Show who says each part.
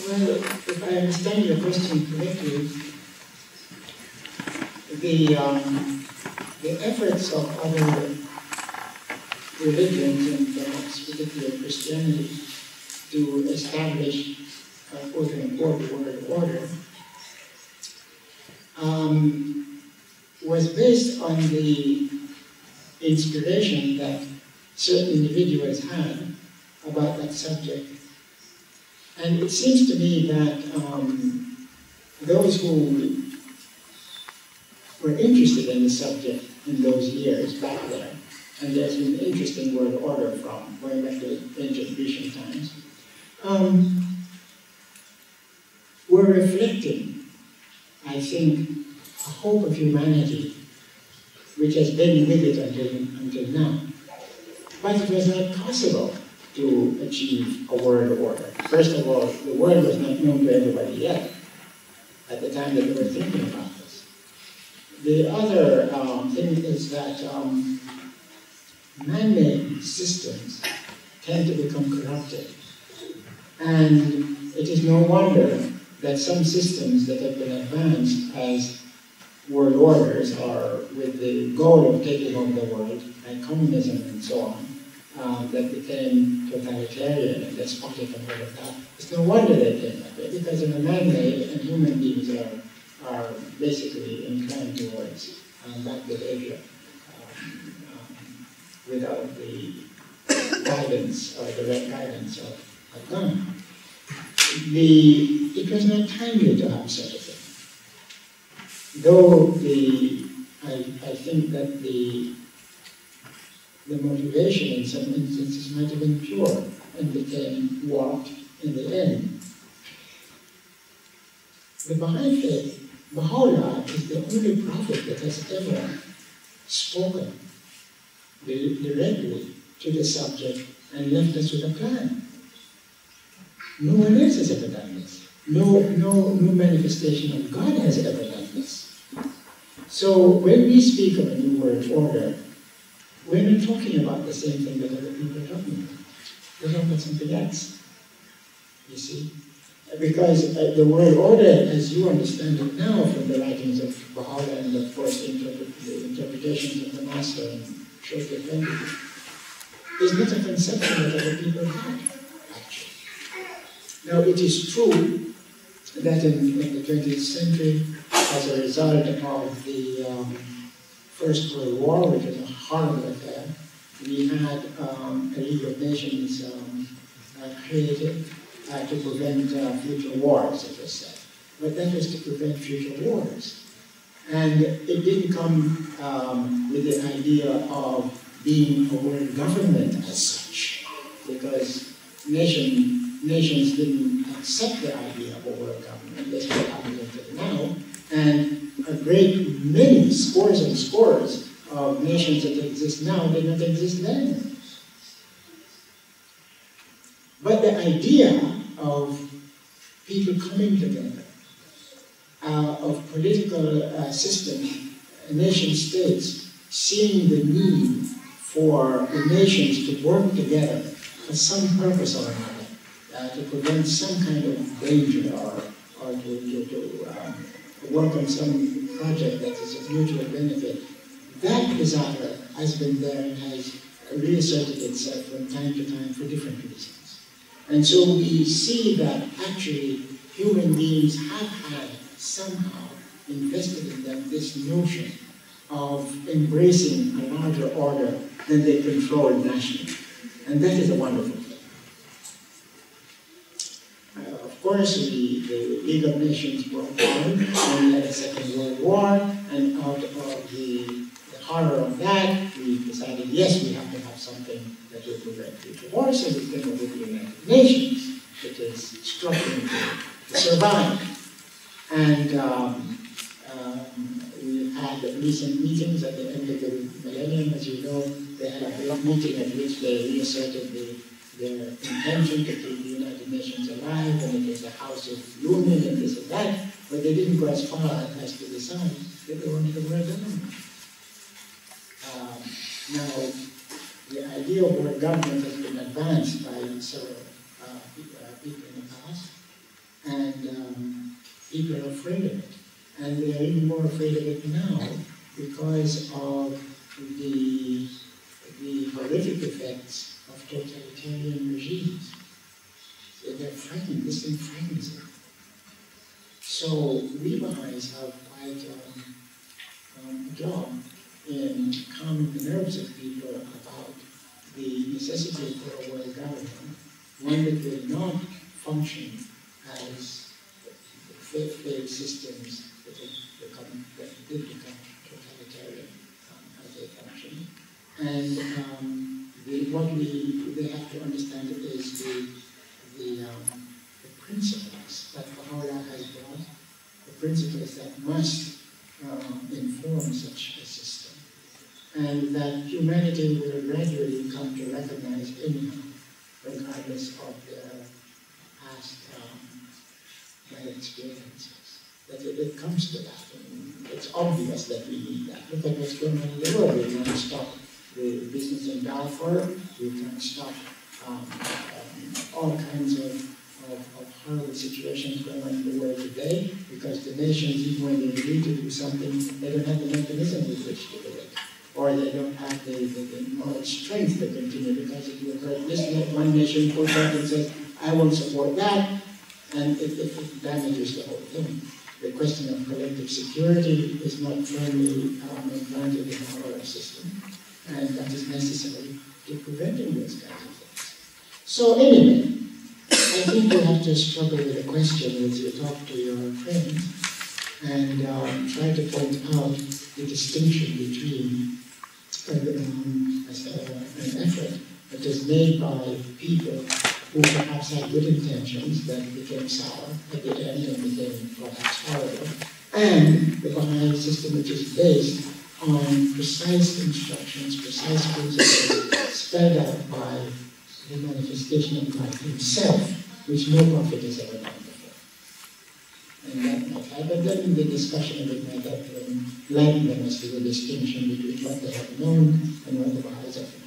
Speaker 1: Well, if I understand your question correctly, the efforts of other religions, and perhaps particularly Christianity, to establish a quote-unquote world order was based on the inspiration that certain individuals had about that subject. And it seems to me that those who were interested in the subject in those years back there, and there's an interesting world order from going back to ancient Grecian times, were reflecting, I think, a hope of humanity which has been with it until now. But it was not possible to achieve a world order. First of all, the world was not known to everybody yet at the time that they were thinking about this. The other thing is that man-made systems tend to become corrupted. And it is no wonder that some systems that have been advanced as world orders or with the goal of taking over the world, like communism and so on, that became totalitarian and despotic and all of that. It's no wonder they came that way, because they're man-made and human beings are basically inclined towards that behavior without the guidance or direct guidance of God. It was not timely to have such a thing. Though I think that the motivation in some instances might have been pure and became warped in the end. The Baha'i Faith, Baha'u'llah, is the only prophet that has ever spoken directly to the subject and left us with a plan. No one else has ever done this. No manifestation of God has ever done this. So when we speak of a new world order, we're not talking about the same thing that other people are talking about. We're talking about something else, you see? Because the world order, as you understand it now from the writings of Baha'u'llah and of course the interpretations of the Master and Sheikh Effendi, is not a conception that other people had, actually. Now it is true that in the 20th century, as a result of the First World War, which was a horrible affair, we had a League of Nations created to prevent future wars, it was said. But that was to prevent future wars. And it didn't come with the idea of being a world government as such, because nations didn't accept the idea of a world government. That's what happened until now. And a great many, scores and scores of nations that exist now did not exist then. But the idea of people coming together, of political systems, nation states, seeing the need for the nations to work together for some purpose or another, to prevent some kind of danger or to work on some project that is of mutual benefit. That desire has been there and has reasserted itself from time to time for different reasons. And so we see that actually human beings have had somehow invested in them this notion of embracing a larger order than they control nationally. And that is a wonderful thing. Of course, the League of Nations were formed, and we had a Second World War, and out of the horror of that, we decided, yes, we have to have something that will prevent future wars, so we came up with the United Nations, which is struggling to survive. And we had recent meetings at the end of the millennium, as you know. They had a big meeting at which they reasserted their intention to keep the United Nations alive, and it was a house of union and this and that, but they didn't go as far as to decide that they wanted a world government. Now, the idea of world government has been advanced by several people in the past, People are afraid of it. And they are even more afraid of it now because of the horrific effects of totalitarian regimes. They're frightened. This thing frightens them. So we Baha'is have quite a job in calming the nerves of people about the necessity for a world government, one that will not function as the failed systems that did become totalitarian as they function. And what they have to understand is the principles that Baha'u'llah has brought, the principles that must inform such a system, and that humanity will gradually come to recognize anyhow, regardless of their past bad experiences. That it comes to that, and it's obvious that we need that. Look at what's going on in the world. We can't stop the business in Darfur, we can't stop all kinds of horrible situations going on in the world today, because the nations, even when they agree to do something, they don't have the mechanism with which to do it. Or they don't have the moral strength to continue, because if you have heard this one nation pulls out and says, I won't support that, and it damages the whole thing. The question of collective security is not firmly implanted in our system, and that is necessary to preventing those kinds of things. So anyway, I think you have to struggle with the question as you talk to your friends and try to point out the distinction between an effort that is made by people who perhaps had good intentions that became sour at the end and became perhaps horrible, and the Baha'i system, which is based on precise instructions, precise principles spelled out by the manifestation of God himself, which no prophet has ever done before. And that might happen. Then in the discussion of it might have to enlighten them as to the distinction between what they have known and what the Baha'is have